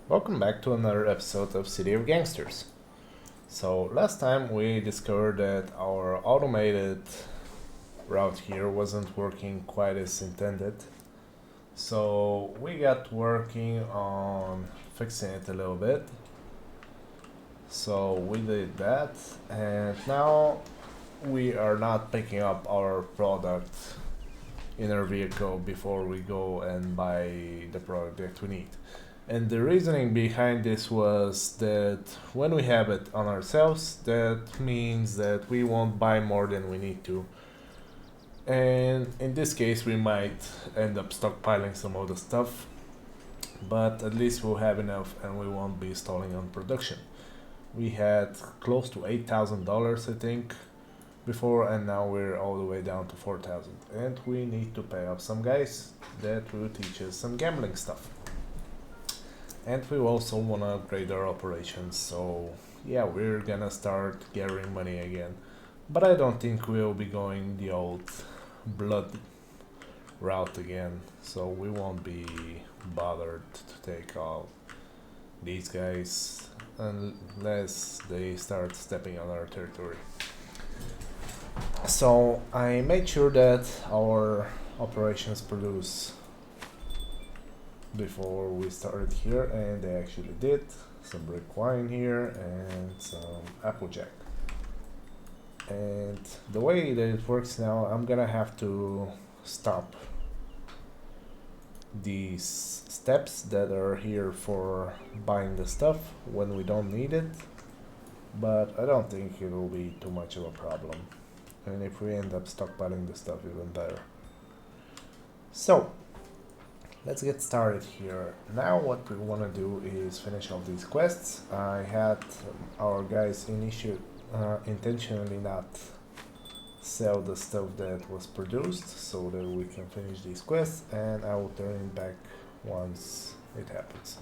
Welcome back to another episode of City of Gangsters. So, last time we discovered that our automated route here wasn't working quite as intended. So, we got working on fixing it a little bit. So, we did that, and now we are not picking up our product in our vehicle before we go and buy the product that we need. And the reasoning behind this was that when we have it on ourselves, that means that we won't buy more than we need to. And in this case, we might end up stockpiling some of the stuff, but at least we'll have enough and we won't be stalling on production. We had close to $8,000, I think, before, and now we're all the way down to 4,000. And we need to pay up some guys that will teach us some gambling stuff. And we also want to upgrade our operations, so yeah, we're gonna start gathering money again. But I don't think we'll be going the old blood route again, so we won't be bothered to take all these guys unless they start stepping on our territory. So I made sure that our operations produce before we started here, and they actually did. Some brick wine here and some applejack. And the way that it works now, I'm gonna have to stop these steps that are here for buying the stuff when we don't need it, but I don't think it will be too much of a problem. And if we end up stockpiling the stuff, even better. So let's get started here. Now what we want to do is finish off these quests. I had our guys intentionally not sell the stuff that was produced so that we can finish these quests, and I will turn it back once it happens.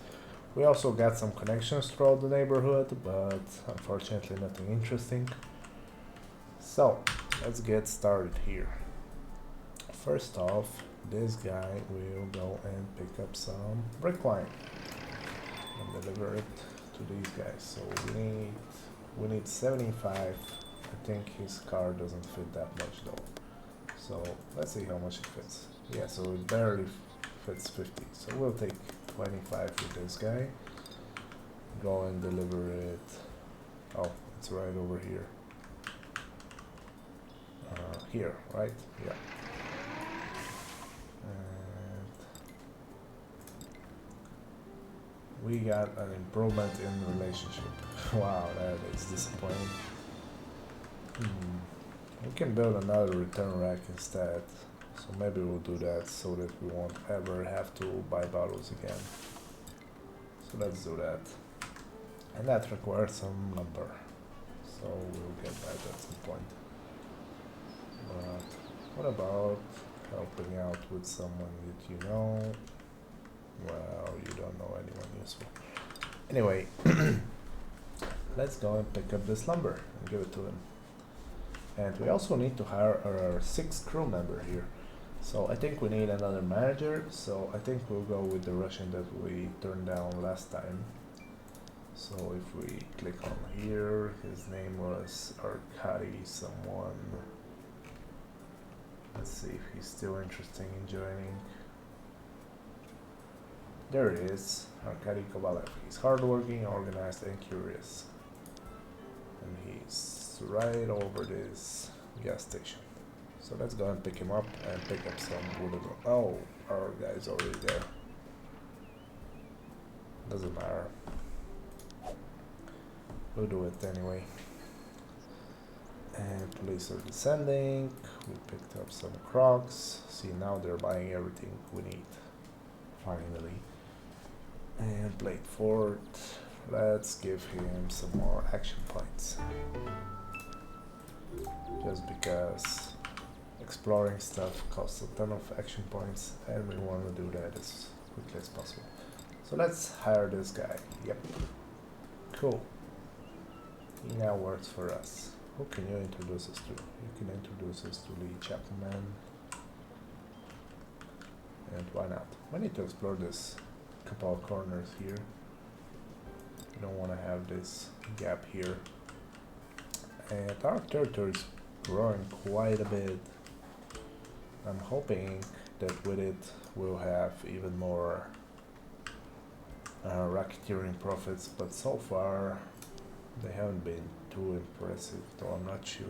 We also got some connections throughout the neighborhood, but unfortunately nothing interesting. So let's get started here. First off, this guy will go and pick up some brick wine and deliver it to these guys. So we need 75. I think his car doesn't fit that much though. So let's see how much it fits. Yeah, so it barely fits 50. So we'll take 25 with this guy. Go and deliver it. Oh, it's right over here. Here, right? Yeah. We got an improvement in the relationship. Wow, that is disappointing. We can build another return rack instead. So maybe we'll do that so that we won't ever have to buy bottles again. So let's do that. And that requires some lumber. So we'll get that at some point. But what about helping out with someone that you know? Well, you don't know anyone useful. Anyway, let's go and pick up this lumber and give it to him. And we also need to hire our 6th crew member here. So I think we need another manager, so I think we'll go with the Russian that we turned down last time. So if we click on here, his name was Arkady someone. Let's see if he's still interested in joining. There it is, Arkady Kovalev. He's hardworking, organized, and curious. And he's right over this gas station. So let's go and pick him up and pick up some wood. Oh, our guy's already there. Doesn't matter. We'll do it anyway. And police are descending. We picked up some crocs. See, now they're buying everything we need. Finally. And Blade Fort, let's give him some more action points. Just because exploring stuff costs a ton of action points and we want to do that as quickly as possible. So let's hire this guy. Yep. Cool. He now works for us. Who can you introduce us to? You can introduce us to Lee Chapman. And why not? We need to explore this couple of corners here. We don't want to have this gap here. And our territory is growing quite a bit. I'm hoping that with it we'll have even more racketeering profits, but so far they haven't been too impressive, though I'm not sure.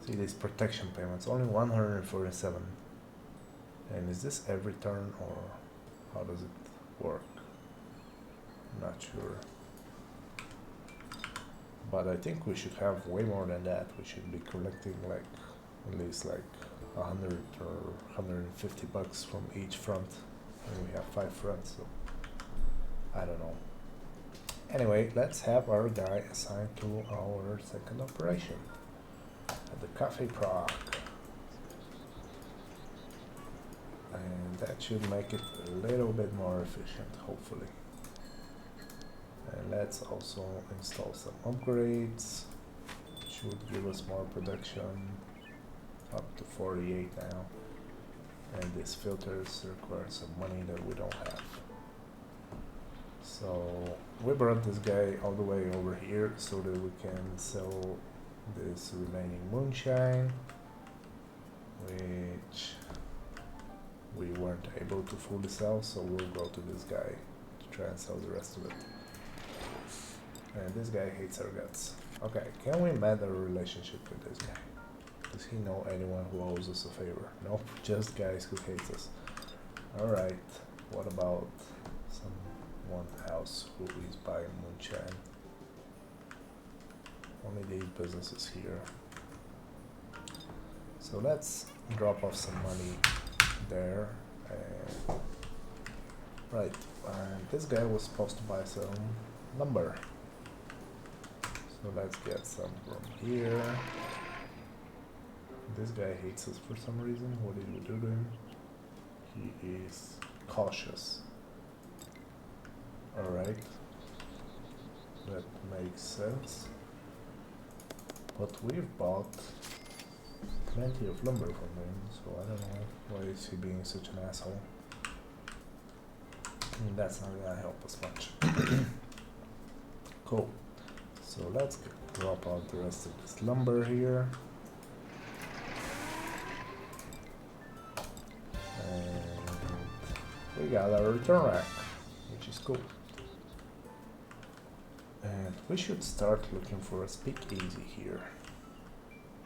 See these protection payments, only 147. And is this every turn or how does it work? I'm not sure. But I think we should have way more than that. We should be collecting like at least like 100 or 150 bucks from each front. And we have 5 fronts, so I don't know. Anyway, let's have our guy assigned to our second operation at the Cafe Prague. And that should make it a little bit more efficient, hopefully. And let's also install some upgrades. Should give us more production, up to 48 now. And these filters require some money that we don't have. So we brought this guy all the way over here so that we can sell this remaining moonshine, which we weren't able to fully sell, so we'll go to this guy to try and sell the rest of it. And this guy hates our guts. Okay, can we mend our relationship with this guy? Does he know anyone who owes us a favor? Nope, just guys who hate us. Alright, what about someone else who is buying moonshine? Only these businesses here. So let's drop off some money there. And right, and this guy was supposed to buy some lumber. So let's get some from here. This guy hates us for some reason. What did we do to him? He is cautious. Alright. That makes sense. But we've bought plenty of lumber from him, so I don't know why is he being such an asshole. I mean, that's not gonna help us much. Cool. So let's drop out the rest of this lumber here. And we got our return rack, which is cool. And we should start looking for a speakeasy here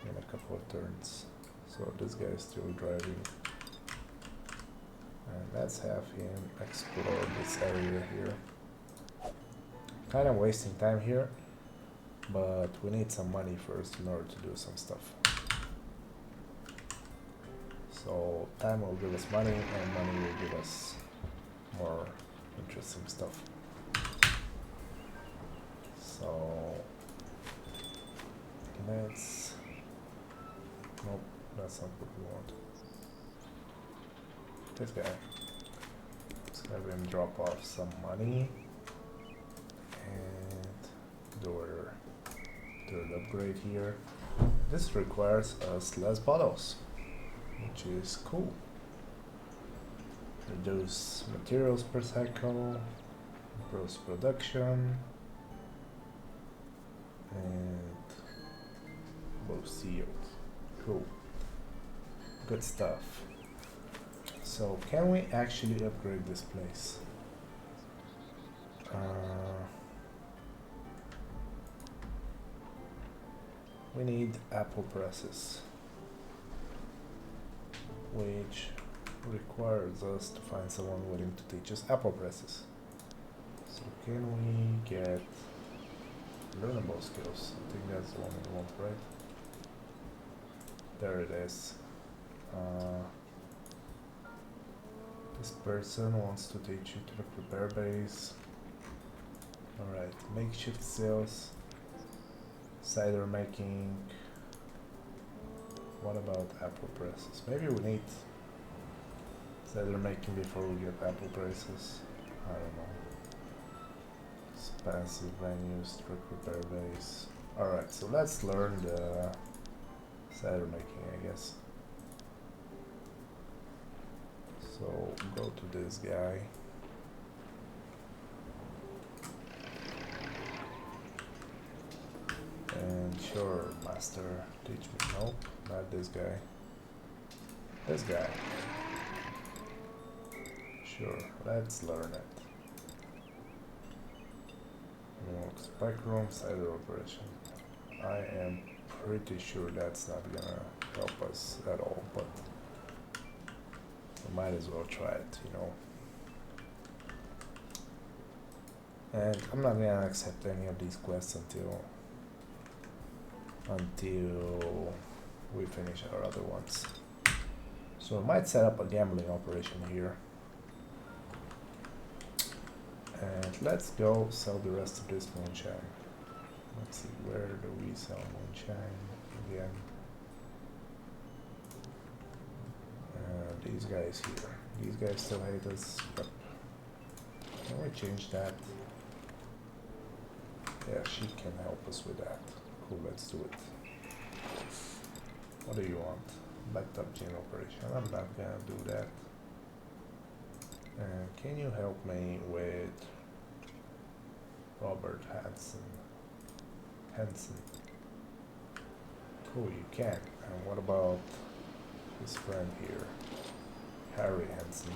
in a couple of turns. So this guy is still driving. And let's have him explore this area here. Kind of wasting time here, but we need some money first in order to do some stuff. So time will give us money, and money will give us more interesting stuff. So let's, nope, that's not what we want. This guy, let's have him drop off some money and do our third upgrade here. This requires us less bottles, which is cool. Reduce materials per cycle, improves production, and boost yield. Cool. Good stuff. So can we actually upgrade this place? We need apple presses, which requires us to find someone willing to teach us apple presses. So can we get learnable skills? I think that's the one we want, right? There it is. This person wants to teach you to prepare base. Alright, makeshift sales, cider making. What about apple presses? Maybe we need cider making before we get apple presses. I don't know. Expensive venues, truck repair base. Alright, so let's learn the cider making, I guess. So go to this guy. Sure, master, teach me. Nope, not this guy. This guy. Sure, let's learn it. Spec room, cider operation. I am pretty sure that's not gonna help us at all, but we might as well try it, you know. And I'm not gonna accept any of these quests until we finish our other ones. So I might set up a gambling operation here. And let's go sell the rest of this moonshine. Let's see, where do we sell moonshine again? These guys here. These guys still hate us, but can we change that? Yeah, she can help us with that. Cool, let's do it. What do you want? Backed up gin operation. I'm not gonna do that. Can you help me with Robert Hansen? Cool, you can. And what about his friend here, Harry Hansen?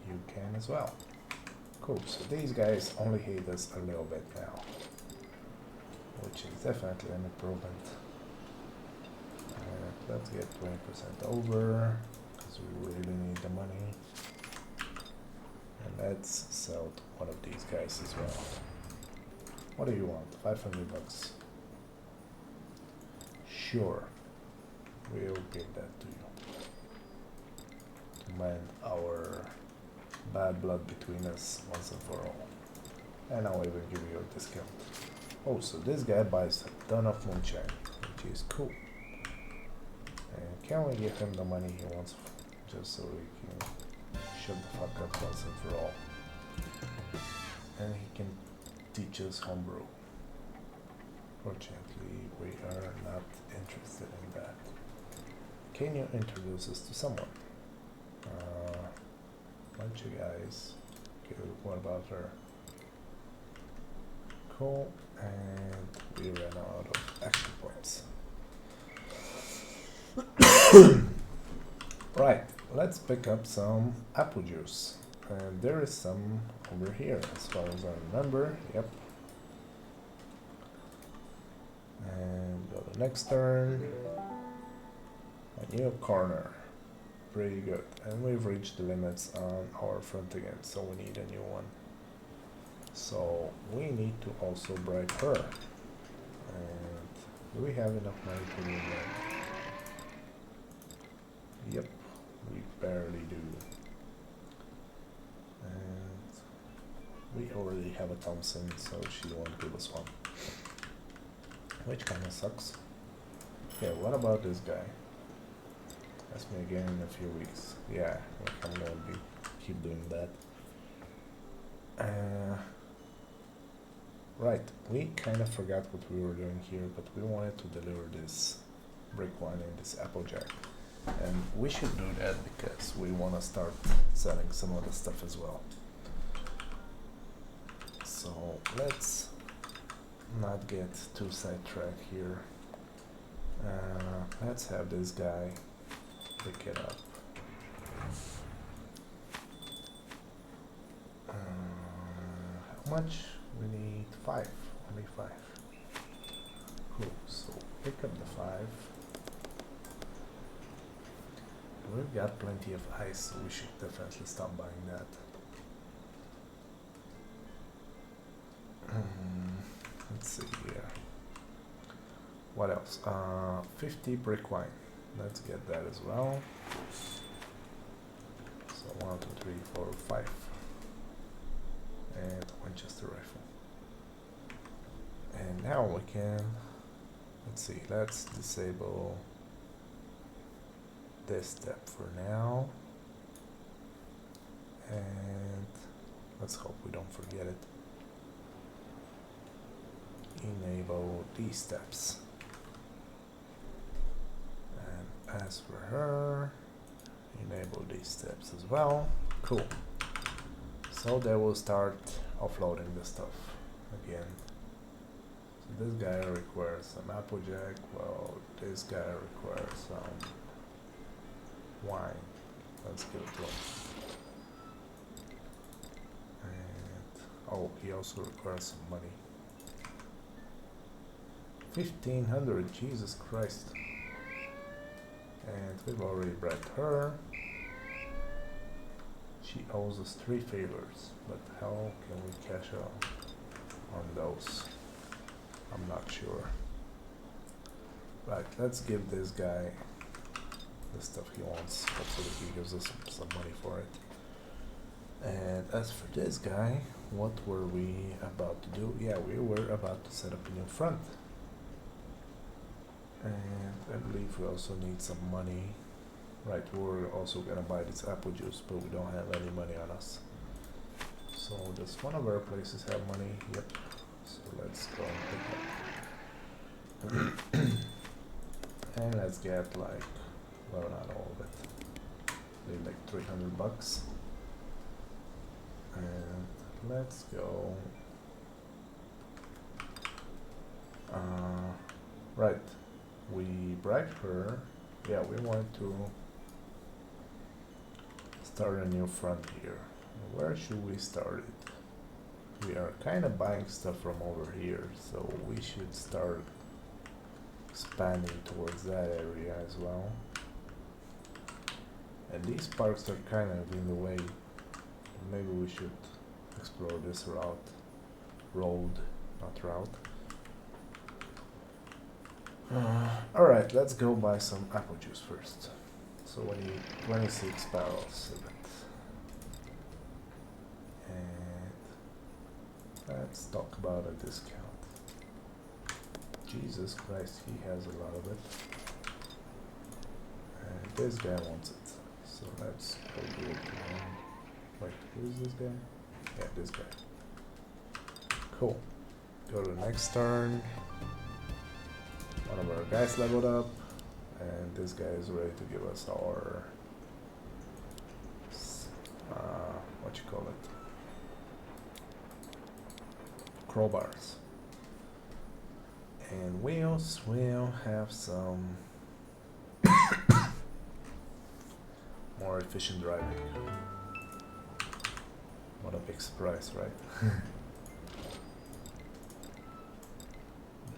You can as well. Cool, so these guys only hate us a little bit now, which is definitely an improvement. Let's get 20% over, because we really need the money. And let's sell to one of these guys as well. What do you want? 500 bucks. Sure, we'll give that to you. To mend our bad blood between us once and for all. And I'll even give you a discount. Oh, so this guy buys a ton of moonshine, which is cool. And can we give him the money he wants, just so he can shut the fuck up once and for all. And he can teach us homebrew. Fortunately, we are not interested in that. Can you introduce us to someone? Bunch of guys. Okay, what about her? Cool, and we ran out of action points. Right, let's pick up some apple juice. And there is some over here, as far as I remember. Yep. And go to next turn. A new corner. Pretty good. And we've reached the limits on our front again, so we need a new one. So we need to also bribe her. And do we have enough money to do that? Yep, we barely do. And we already have a Thompson, so she won't give us one. Which kinda sucks. Okay, what about this guy? Ask me again in a few weeks. Yeah, I'm gonna keep doing that. Right, we kind of forgot what we were doing here, but we wanted to deliver this brick wine and this applejack. And we should do that because we want to start selling some other stuff as well. So let's not get too sidetracked here. Let's have this guy pick it up. How much? We need 5. Only 5. Cool. So pick up the 5. We've got plenty of ice, so we should definitely stop buying that. Let's see here. What else? 50 brick wine. Let's get that as well. So 1, 2, 3, 4, 5. And Winchester rifle. And now we can, let's see, let's disable this step for now. And let's hope we don't forget it. Enable these steps. And as for her, enable these steps as well. Cool. So they will start offloading the stuff again. So this guy requires some applejack, well, this guy requires some wine. Let's give it to him. And, oh, he also requires some money. 1,500, Jesus Christ. And we've already bribed her. She owes us 3 favors, but how can we cash out on those? I'm not sure. Right, let's give this guy the stuff he wants. Hopefully he gives us some money for it. And as for this guy, what were we about to do? Yeah, we were about to set up a new front. And I believe we also need some money. Right, we're also gonna buy this apple juice, but we don't have any money on us. So does one of our places have money? Yep. So let's go and pick up. And let's get like, well, not all of it. Maybe like 300 bucks. And let's go. Right. We bribed her. Yeah, we want to start a new front here. Where should we start it? We are kind of buying stuff from over here, so we should start expanding towards that area as well. And these parks are kind of in the way. Maybe we should explore this road, not route. Alright, let's go buy some apple juice first. So we need 26 barrels of it. And let's talk about a discount. Jesus Christ, he has a lot of it. And this guy wants it. So let's go do it to him. Wait, who is this guy? Yeah, this guy. Cool. Go to the next turn. One of our guys leveled up, and this guy is ready to give us our what you call it? Crowbars. And wheels will have some more efficient driving. What a big surprise, right?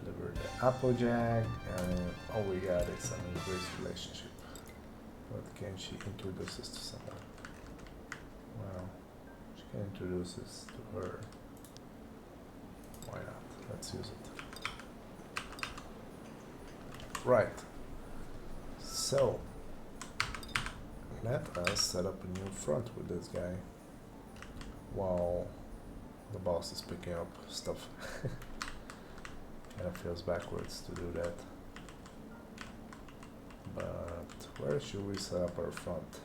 Deliver the Applejack, and all we got is an increased relationship. But can she introduce us to someone? Well, she can introduce us to her. Why not? Let's use it. Right. So, let us set up a new front with this guy while the boss is picking up stuff. Kind of feels backwards to do that. But where should we set up our front?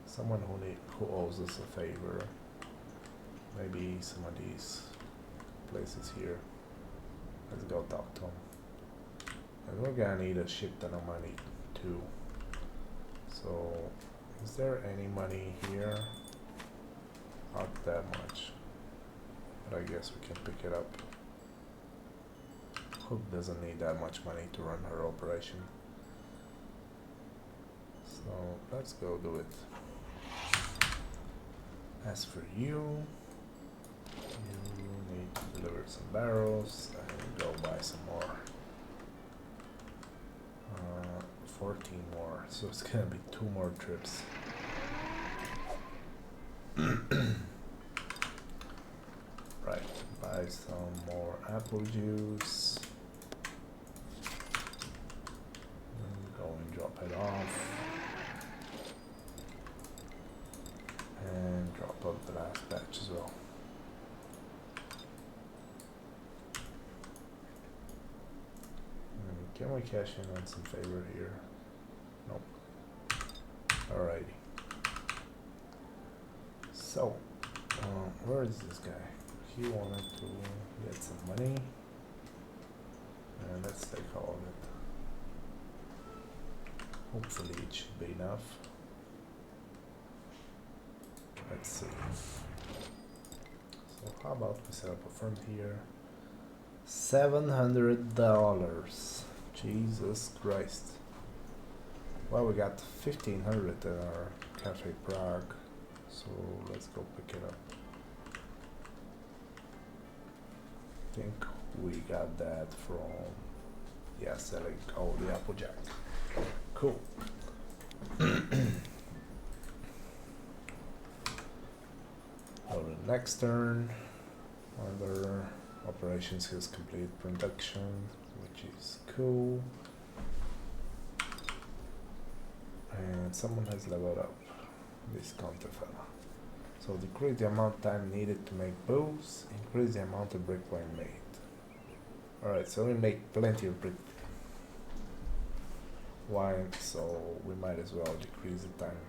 Someone who owes us a favor. Maybe some of these places here. Let's go talk to him. And we're gonna need a shit ton of money too. So, is there any money here? Not that much. But I guess we can pick it up. Hook doesn't need that much money to run her operation. So, let's go do it. As for you, you need to deliver some barrels and go buy some more. 14 more, so it's gonna be 2 more trips. Right, buy some more apple juice. And go and drop it off. And drop up the last batch as well. Can we cash in on some favor here? Nope. Alrighty. So, where is this guy? He wanted to get some money. And let's take all of it. Hopefully it should be enough. Let's see. So how about we set up a front here? $700. Jesus Christ. Well, we got 1500 in our Cafe Prague, so let's go pick it up. I think we got that from, yeah, selling, oh, the Applejack. Cool. So the next turn, under operations is complete production, which is cool. And someone has leveled up, this counter fella. So decrease the amount of time needed to make bows, increase the amount of brick wine made. Alright, so we make plenty of brick wine, so we might as well decrease the time.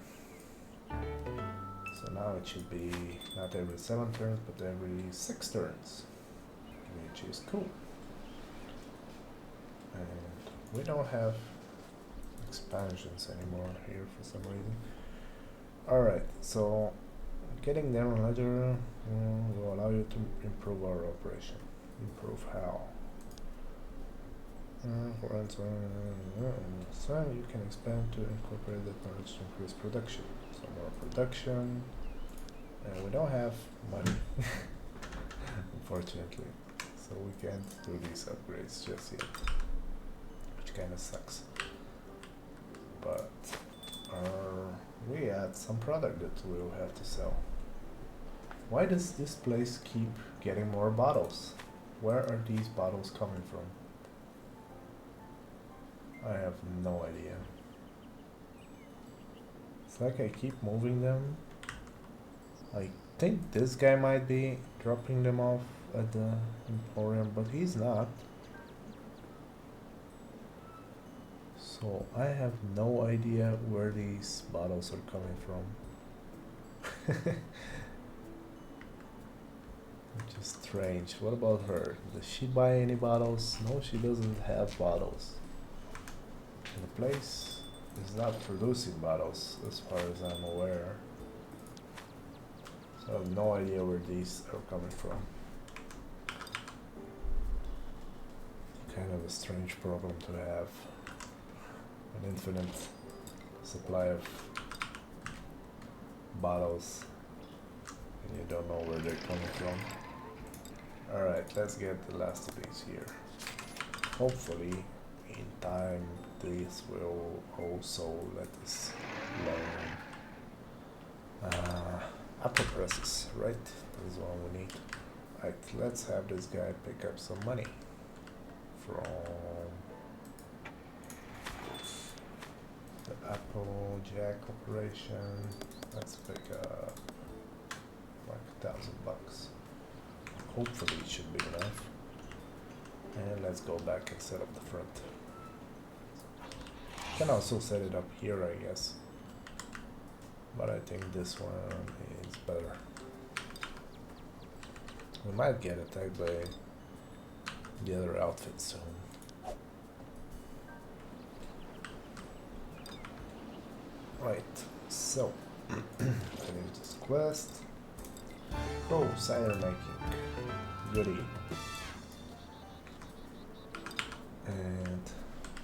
So now it should be not every 7 turns, but every 6 turns, which is cool. And we don't have expansions anymore here for some reason. Alright, so getting them a ledger will allow you to improve our operation. Improve how? For instance, so you can expand to incorporate that knowledge to increase production. So more production. And we don't have money, unfortunately. So we can't do these upgrades just yet, which kind of sucks. But we had some product that we will have to sell. Why does this place keep getting more bottles? Where are these bottles coming from? I have no idea. It's like I keep moving them. I think this guy might be dropping them off at the Emporium, but he's not. So I have no idea where these bottles are coming from. Which is strange. What about her? Does she buy any bottles? No, she doesn't have bottles. And the place is not producing bottles as far as I'm aware. So I have no idea where these are coming from. Kind of a strange problem to have. An infinite supply of bottles and you don't know where they're coming from. Alright, let's get the last of these here. Hopefully in time this will also let us learn apple presses, right? That is what we need. Right, let's have this guy pick up some money from the Applejack operation. Let's pick up like $1,000. Hopefully it should be enough. And let's go back and set up the front. Can also set it up here, I guess. But I think this one is better. We might get attacked by the other outfit soon. Right, so finish this quest. Oh, cider making. Goodie. And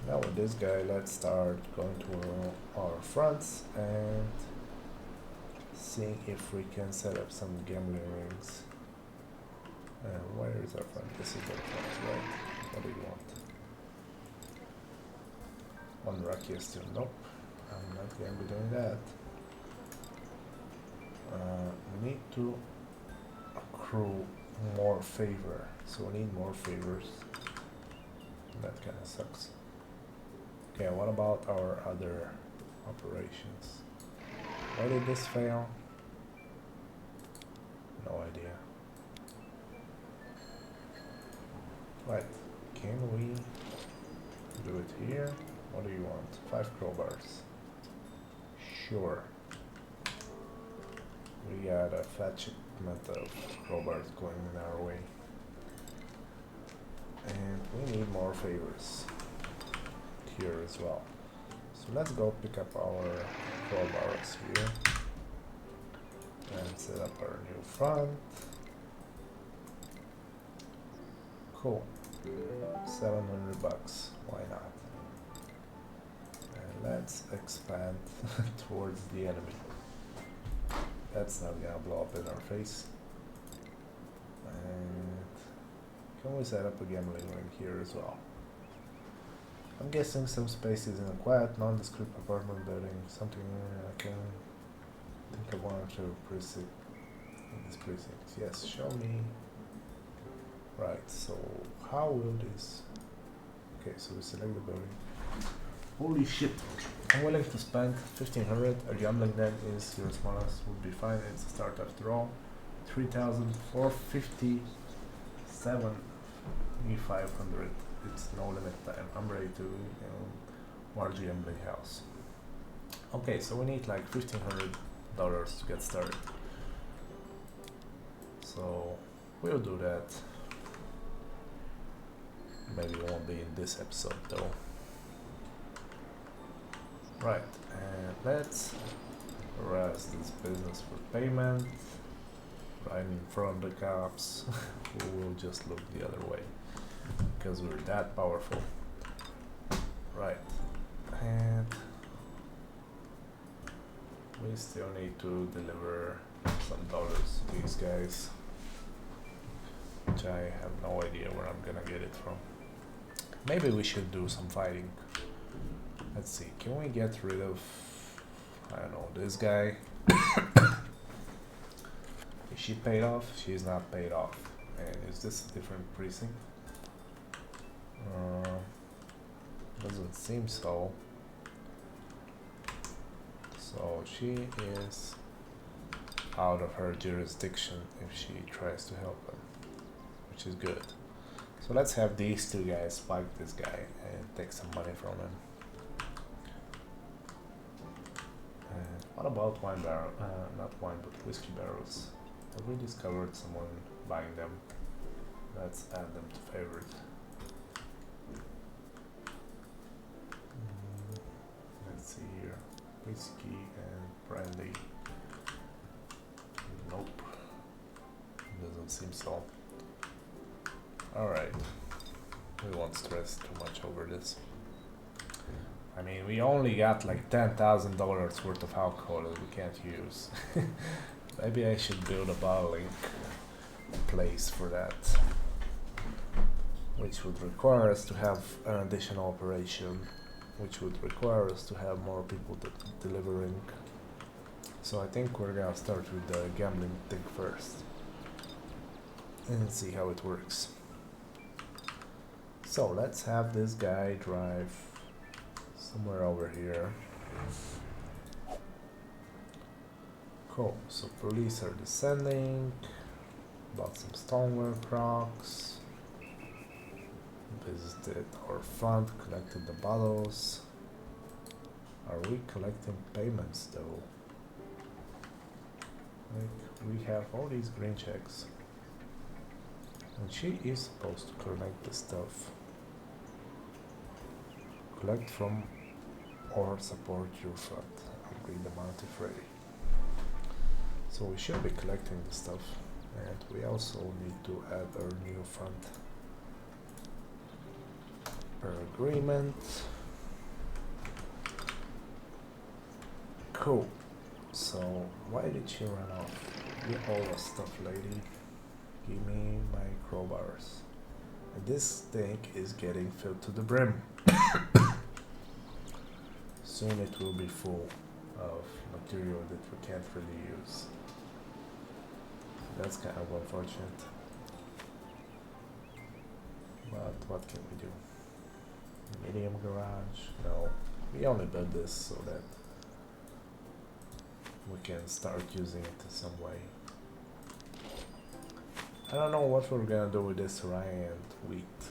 now with this guy, let's start going to our fronts and seeing if we can set up some gambling rings. Where is our front? This is our front, right? What do you want? One luckiest still. Nope. I'm not going to be doing that. We need to accrue more favor. So we need more favors. That kind of sucks. Okay, what about our other operations? Why did this fail? No idea. Right, can we do it here? What do you want? 5 crowbars. Sure. We got a fat shipment of crowbars going in our way. And we need more favors here as well. So let's go pick up our crowbars here and set up our new front. Cool. $700. Why not? And let's expand towards the enemy. That's not gonna blow up in our face. And can we set up a gambling ring here as well? I'm guessing some spaces in a quiet, nondescript apartment building. Something I can think of one or two precinct in this precinct. Yes, show me. Right, so how will this... Okay, so we select the building. Holy shit! I'm willing to spend 1500. A gambling den is your smallest, would be fine. It's a start after all. 3,457 E500. It's no limit time. I'm ready to, large gambling house. Okay, so we need like $1,500 to get started. So we'll do that. Maybe it won't be in this episode though. Right, and let's harass this business for payment. Right in front of the cops, who will just look the other way because we're that powerful. Right, and we still need to deliver some dollars to these guys, which I have no idea where I'm gonna get it from. Maybe we should do some fighting. Let's see, can we get rid of, I don't know, this guy? Is she paid off? She's not paid off. And is this a different precinct? Doesn't seem so. So she is out of her jurisdiction if she tries to help him, which is good. So let's have these two guys spike this guy and take some money from him. And what about wine barrel? Not wine, but whiskey barrels. Have we discovered someone buying them? Let's add them to favorite. Let's see here. Whiskey and brandy. Nope. Doesn't seem so. Alright. We won't stress too much over this. I mean, we only got like $10,000 worth of alcohol that we can't use. Maybe I should build a bottling place for that, which would require us to have an additional operation, which would require us to have more people delivering. So I think we're gonna start with the gambling thing first and see how it works. So let's have this guy drive somewhere over here. Cool, so police are descending. Bought some stonework rocks. Visited our fund, collected the bottles. Are we collecting payments though? Like, we have all these green checks. And she is supposed to collect the stuff. Collect from or support your fund. Upgrade the amount if ready. So we should be collecting the stuff, and we also need to add our new fund per agreement. Cool. So why did she run off? Get all the stuff, lady. Give me my crowbars. And this thing is getting filled to the brim. Soon it will be full of material that we can't really use. That's kind of unfortunate. But what can we do? Medium garage? No. We only built this so that we can start using it in some way. I don't know what we're gonna do with this rye and wheat.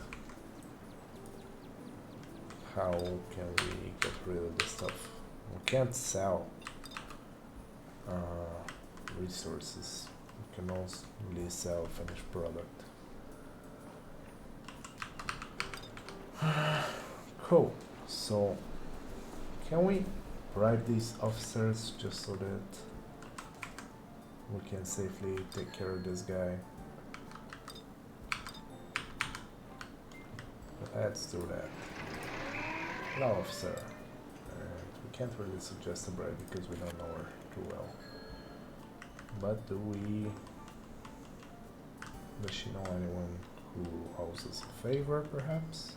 How can we get rid of this stuff? We can't sell resources. We can only sell finished product. Cool. So can we bribe these officers just so that we can safely take care of this guy? Let's do that. Hello, officer. And we can't really suggest a bribe because we don't know her too well. But does she know anyone who owes us a favor, perhaps?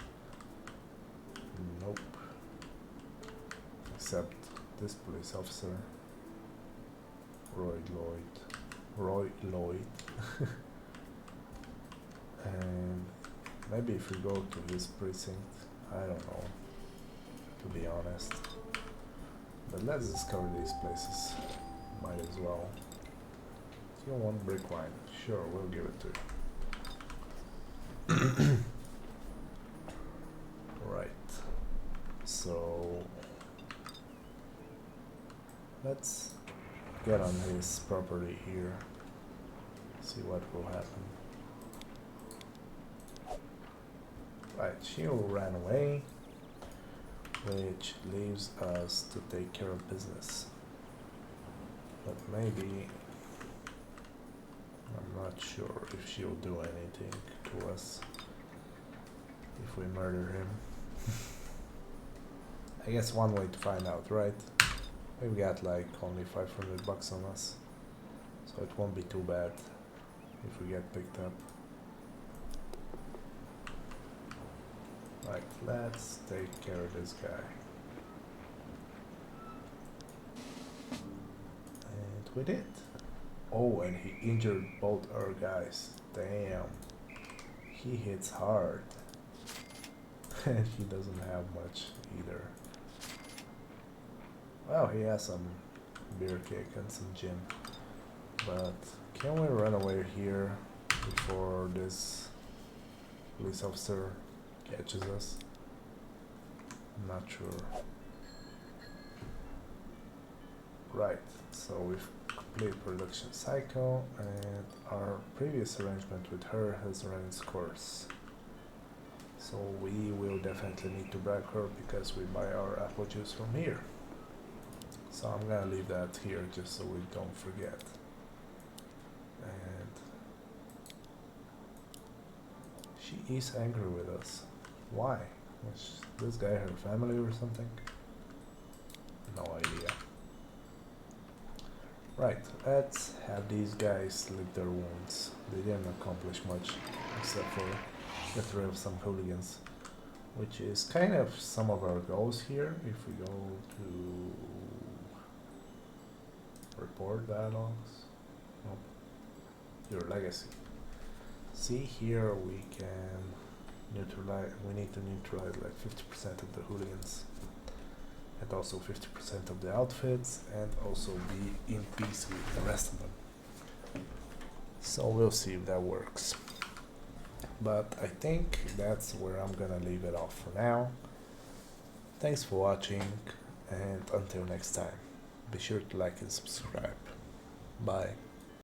Nope. Except this police officer, Roy Lloyd. And maybe if we go to his precinct, I don't know, to be honest. But let's discover these places. Might as well. You want brick wine? Sure, we'll give it to you. Right. So let's get on his property here. See what will happen. Right, she ran away, which leaves us to take care of business. But maybe, I'm not sure if she'll do anything to us if we murder him. I guess one way to find out, right? We've got like only 500 bucks on us, so it won't be too bad if we get picked up. Right, let's take care of this guy. And we did. Oh, and he injured both our guys. Damn. He hits hard. And he doesn't have much either. Well, he has some beer cake and some gin. But can we run away here before this police officer catches us? I'm not sure. Right, so we've completed production cycle and our previous arrangement with her has run its course. So we will definitely need to bribe her because we buy our apple juice from here. So I'm gonna leave that here just so we don't forget. And she is angry with us. Why? Was this guy her family or something? No idea. Right, let's have these guys lick their wounds. They didn't accomplish much except for get rid of some hooligans, which is kind of some of our goals here. If we go to report dialogues, nope. Your legacy. See here we can neutralize, we need to neutralize like 50% of the hooligans and also 50% of the outfits and also be in peace with the rest of them. So we'll see if that works. But I think that's where I'm gonna leave it off for now. Thanks for watching and until next time, be sure to like and subscribe. Bye.